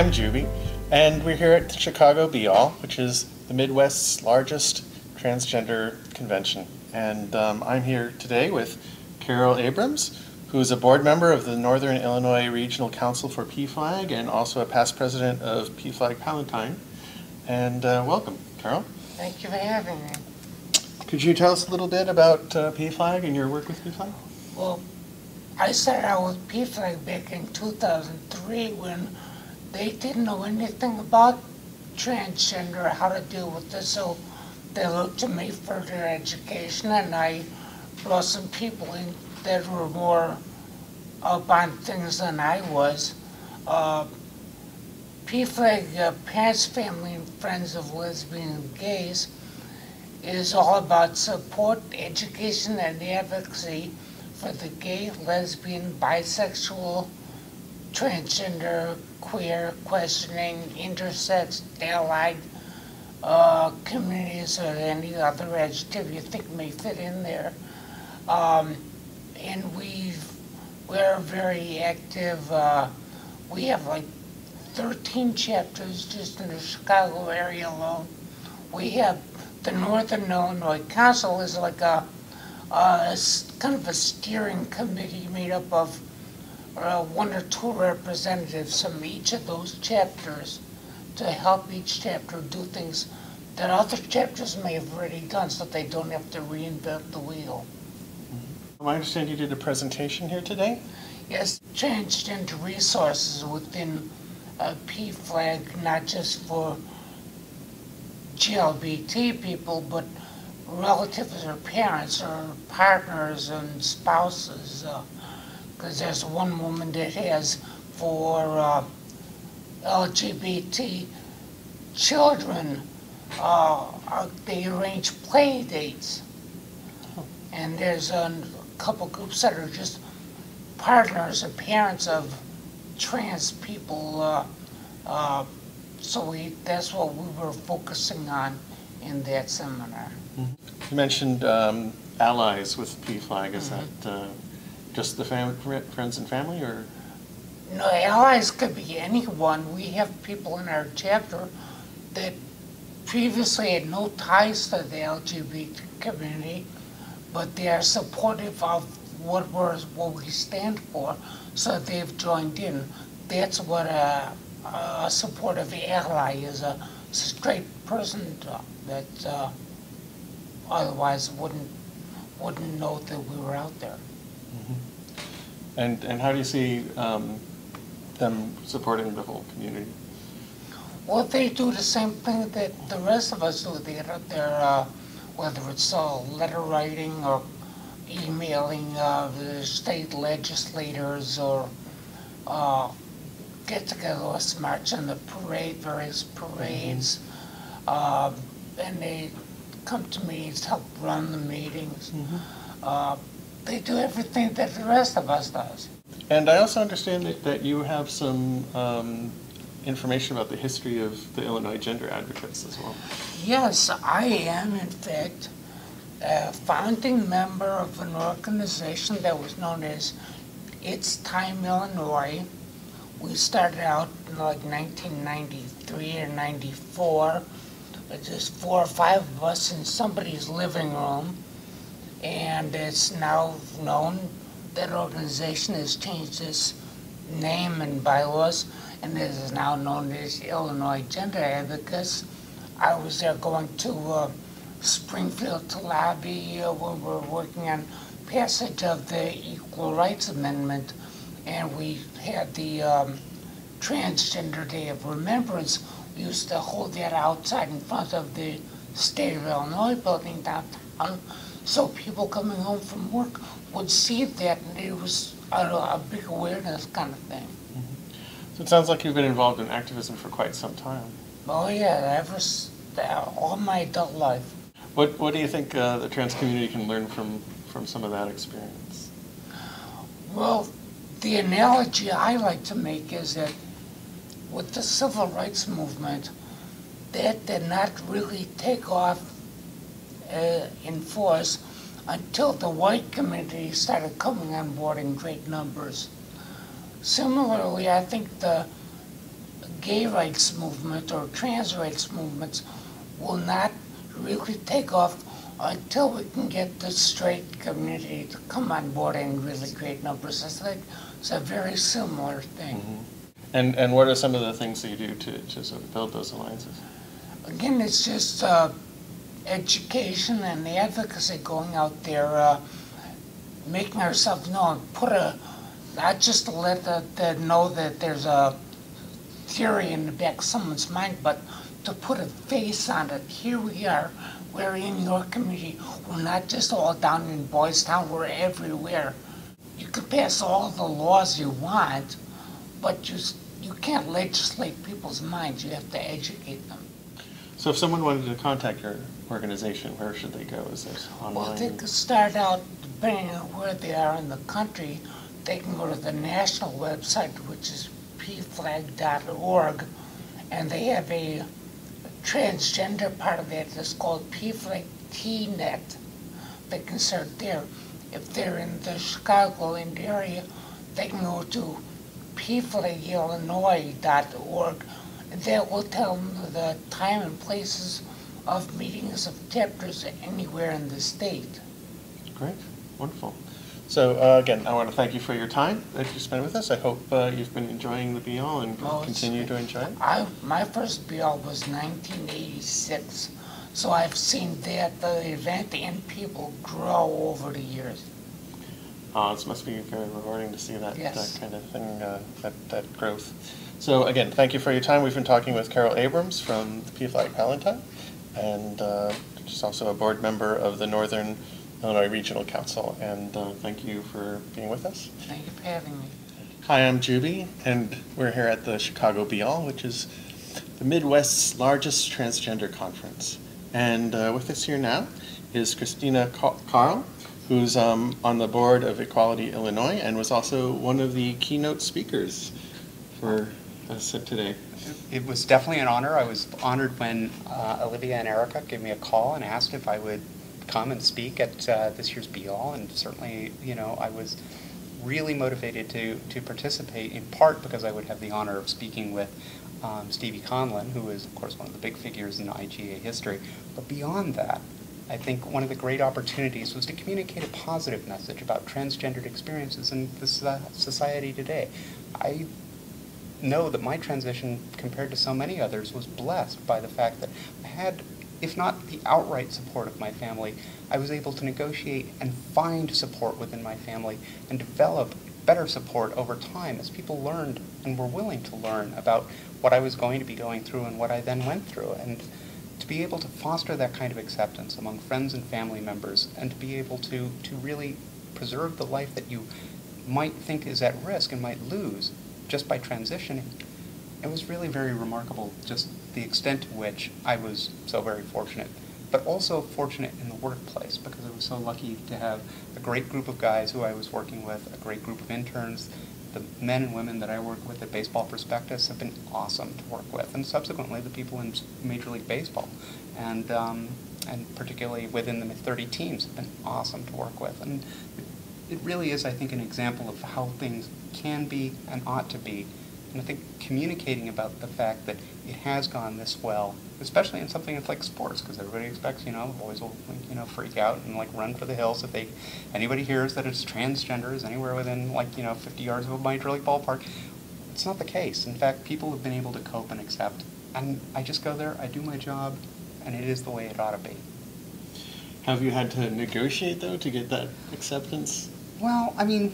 I'm Juby, and we're here at the Chicago Be All, which is the Midwest's largest transgender convention. And I'm here today with Carol Abrams, who is a board member of the Northern Illinois Regional Council for PFLAG and also a past president of PFLAG Palatine. And welcome, Carol. Thank you for having me. Could you tell us a little bit about PFLAG and your work with PFLAG? Well, I started out with PFLAG back in 2003 when they didn't know anything about transgender or how to deal with this, so they looked to me for their education, and I brought some people in that were more up on things than I was. PFLAG, Parents, Family, and Friends of Lesbian and Gays, is all about support, education, and advocacy for the gay, lesbian, bisexual, transgender, queer, questioning, intersex, allied communities, or any other adjective you think may fit in there. And we're very active. We have like 13 chapters just in the Chicago area alone. We have the Northern Illinois Council is like a kind of a steering committee made up of one or two representatives from each of those chapters to help each chapter do things that other chapters may have already done so they don't have to reinvent the wheel. I understand you did a presentation here today? Yes, transgender resources within PFLAG, not just for GLBT people, but relatives or parents or partners and spouses. Because there's one woman that has for LGBT children, they arrange play dates. And there's a couple groups that are just partners or parents of trans people. So that's what we were focusing on in that seminar. You mentioned allies with PFLAG. Is that just the friends and family, or? No, allies could be anyone. We have people in our chapter that previously had no ties to the LGBT community, but they are supportive of what we stand for, so they've joined in. That's what a supportive ally is, a straight person that otherwise wouldn't know that we were out there. And how do you see them supporting the whole community? Well, they do the same thing that the rest of us do. They're whether it's letter writing or emailing the state legislators or get together, let's march in the parade, various parades, and they come to meetings, help run the meetings. They do everything that the rest of us does. And I also understand that you have some information about the history of the Illinois gender advocates as well. Yes, I am, in fact, a founding member of an organization that was known as It's Time Illinois. We started out in like 1993 or 94, just 4 or 5 of us in somebody's living room, and it's now known, that organization has changed its name and bylaws, and it is now known as Illinois Gender Advocates. I was there going to Springfield to lobby when we were working on passage of the Equal Rights Amendment, and we had the Transgender Day of Remembrance. We used to hold that outside in front of the State of Illinois building downtown, so people coming home from work would see that, and it was a big awareness kind of thing. So it sounds like you've been involved in activism for quite some time. Oh yeah, all my adult life. What do you think the trans community can learn from some of that experience? Well, the analogy I like to make is that with the civil rights movement, that did not really take off in force until the white community started coming on board in great numbers. Similarly, I think the gay rights movement or trans rights movements will not really take off until we can get the straight community to come on board in really great numbers. It's a very similar thing. And what are some of the things that you do to sort of build those alliances? Again, it's just education and advocacy, going out there, making ourselves known, not just to let them know that there's a theory in the back of someone's mind, but to put a face on it. Here we are, we're in your community, we're not just all down in Boys Town, we're everywhere. You can pass all the laws you want, but you can't legislate people's minds, you have to educate them. So if someone wanted to contact your organization, where should they go? Is this online? Well, they could start out, depending on where they are in the country, they can go to the national website, which is pflag.org, and they have a transgender part of that that's called PFLAG TNet. They can start there. If they're in the Chicagoland area, they can go to pflagillinois.org. That will tell them the time and places of meetings of chapters anywhere in the state. Great, wonderful. So again, I want to thank you for your time that you spent with us. I hope you've been enjoying the BL and continue to enjoy it. My first BL was 1986, so I've seen the event and people grow over the years. It must be very rewarding to see that, Yes. that kind of thing, that growth. So again, thank you for your time. We've been talking with Carol Abrams from the PFLAG Palatine, and she's also a board member of the Northern Illinois Regional Council. And thank you for being with us. Thank you for having me. Hi, I'm Juby, and we're here at the Chicago BL, which is the Midwest's largest transgender conference. And with us here now is Christina Carl, who's on the board of Equality Illinois and was also one of the keynote speakers for us today. It was definitely an honor. I was honored when Olivia and Erica gave me a call and asked if I would come and speak at this year's BL, and certainly, I was really motivated to participate, in part because I would have the honor of speaking with Stevie Conlon, who is, of course, one of the big figures in IGA history. But beyond that, I think one of the great opportunities was to communicate a positive message about transgendered experiences in this society today. I know that my transition, compared to so many others, was blessed by the fact that I had, if not the outright support of my family, I was able to negotiate and find support within my family and develop better support over time as people learned and were willing to learn about what I was going to be going through and what I then went through. And to be able to foster that kind of acceptance among friends and family members, and to be able to really preserve the life that you might think is at risk and might lose just by transitioning, it was really very remarkable, just the extent to which I was so very fortunate, but also fortunate in the workplace, because I was so lucky to have a great group of guys who I was working with, a great group of interns. The men and women that I work with at Baseball Prospectus have been awesome to work with, and subsequently the people in Major League Baseball, and particularly within the mid-30 teams have been awesome to work with. And it really is, I think, an example of how things can be and ought to be. And I think communicating about the fact that it has gone this well, especially in something that's like sports, because everybody expects, boys will, freak out and run for the hills if anybody hears that it's transgender is anywhere within 50 yards of a major league ballpark. It's not the case. In fact, people have been able to cope and accept. And I just go there, I do my job, and it is the way it ought to be. Have you had to negotiate, though, to get that acceptance? Well, I mean,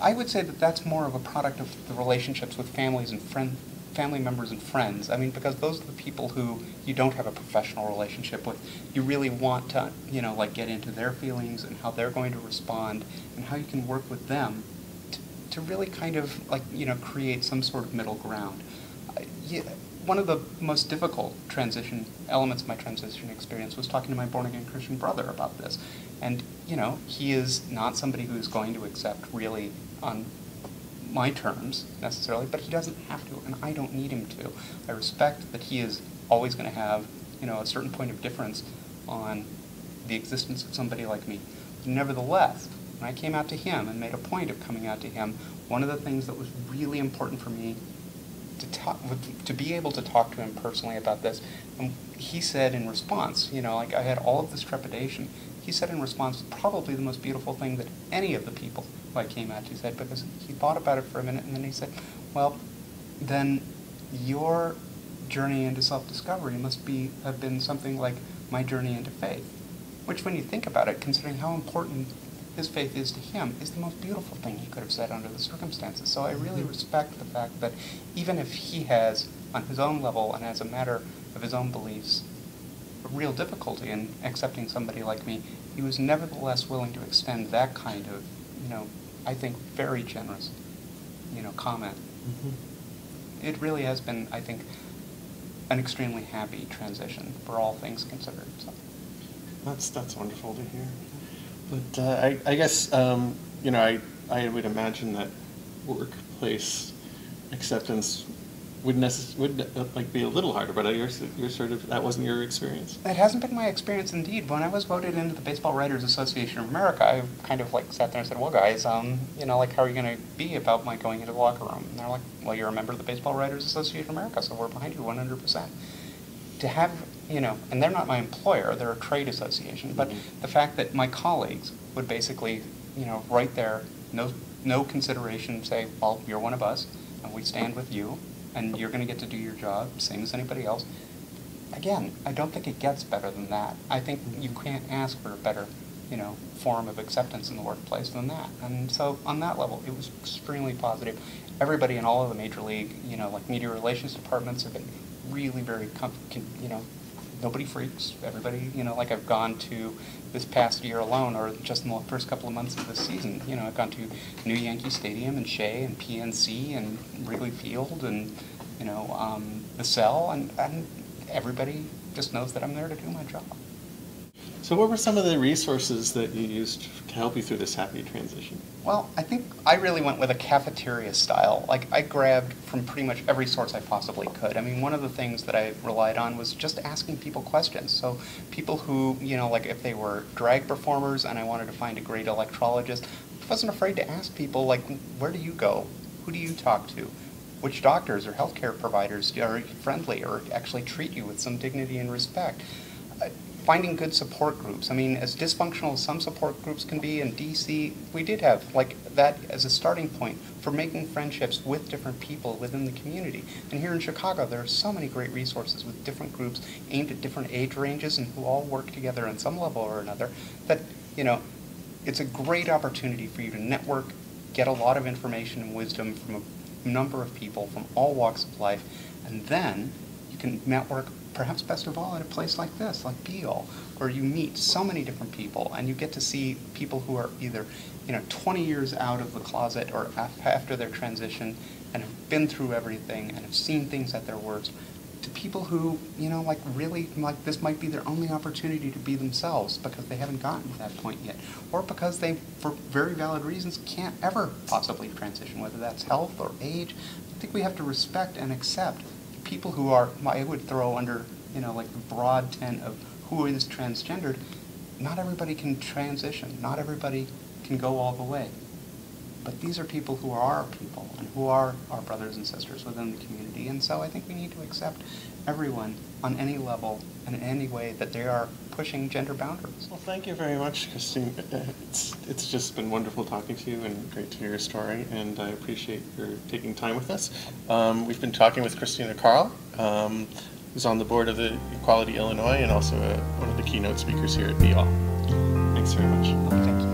I would say that that's more of a product of the relationships with families and family members and friends. I mean, because those are the people who you don't have a professional relationship with. You really want to, get into their feelings and how they're going to respond and how you can work with them to really kind of, create some sort of middle ground. One of the most difficult transition elements of my transition experience was talking to my born-again Christian brother about this. And, he is not somebody who is going to accept really on my terms necessarily, but he doesn't have to, and I don't need him to. I respect that he is always going to have, a certain point of difference on the existence of somebody like me. Nevertheless, when I came out to him and made a point of coming out to him, one of the things that was really important for me to be able to talk to him personally about this. And he said in response, like I had all of this trepidation. He said in response, probably the most beautiful thing that any of the people who I came out to said, because he thought about it for a minute, and then he said, well, then your journey into self-discovery must have been something like my journey into faith, which when you think about it, considering how important his faith is to him, is the most beautiful thing he could have said under the circumstances. So I really respect the fact that even if he has, on his own level and as a matter of his own beliefs, a real difficulty in accepting somebody like me, he was nevertheless willing to extend that kind of, I think, very generous, comment. Mm-hmm. It really has been, I think, an extremely happy transition for all things considered. So. That's wonderful to hear. But I guess I would imagine that workplace acceptance would be a little harder. But you're sort of, that wasn't your experience. It hasn't been my experience, indeed. When I was voted into the Baseball Writers Association of America, I kind of sat there and said, "Well, guys, how are you going to be about my going into the locker room?" And they're like, "Well, you're a member of the Baseball Writers Association of America, so we're behind you 100%." To have, and they're not my employer, they're a trade association, but the fact that my colleagues would basically, right there, no consideration, say, well, you're one of us, and we stand with you, and you're going to get to do your job, same as anybody else. Again, I don't think it gets better than that. I think you can't ask for a better, form of acceptance in the workplace than that. And so on that level, it was extremely positive. Everybody in all of the major league, media relations departments have been really very, nobody freaks. Everybody, I've gone to this past year alone, or just in the first couple of months of this season, I've gone to New Yankee Stadium and Shea and PNC and Wrigley Field and, the Cell, and everybody just knows that I'm there to do my job. So what were some of the resources that you used to help you through this happy transition? Well, I think I really went with a cafeteria style. I grabbed from pretty much every source I possibly could. I mean, one of the things that I relied on was just asking people questions. So people who, if they were drag performers and I wanted to find a great electrologist, I wasn't afraid to ask people, where do you go? Who do you talk to? Which doctors or healthcare providers are friendly or actually treat you with some dignity and respect? Finding good support groups. I mean, as dysfunctional as some support groups can be, in DC, we did have that as a starting point for making friendships with different people within the community. And here in Chicago, there are so many great resources with different groups aimed at different age ranges and who all work together on some level or another that, it's a great opportunity for you to network, get a lot of information and wisdom from a number of people from all walks of life, and then you can network perhaps best of all at a place like this, like Beale, where you meet so many different people and you get to see people who are either 20 years out of the closet or after their transition and have been through everything and have seen things at their worst, to people who, really, this might be their only opportunity to be themselves because they haven't gotten to that point yet, or because they, for very valid reasons, can't ever possibly transition, whether that's health or age. I think we have to respect and accept people who are, I would throw under, the broad tent of who is transgendered. Not everybody can transition. Not everybody can go all the way. But these are people who are our people and who are our brothers and sisters within the community. And so I think we need to accept everyone on any level and in any way that they are pushing gender boundaries. Well, thank you very much, Christine. It's just been wonderful talking to you and great to hear your story, and I appreciate your taking time with us. We've been talking with Christina Carl, who's on the board of the Equality Illinois and also one of the keynote speakers here at BL. Thanks very much. Thank you.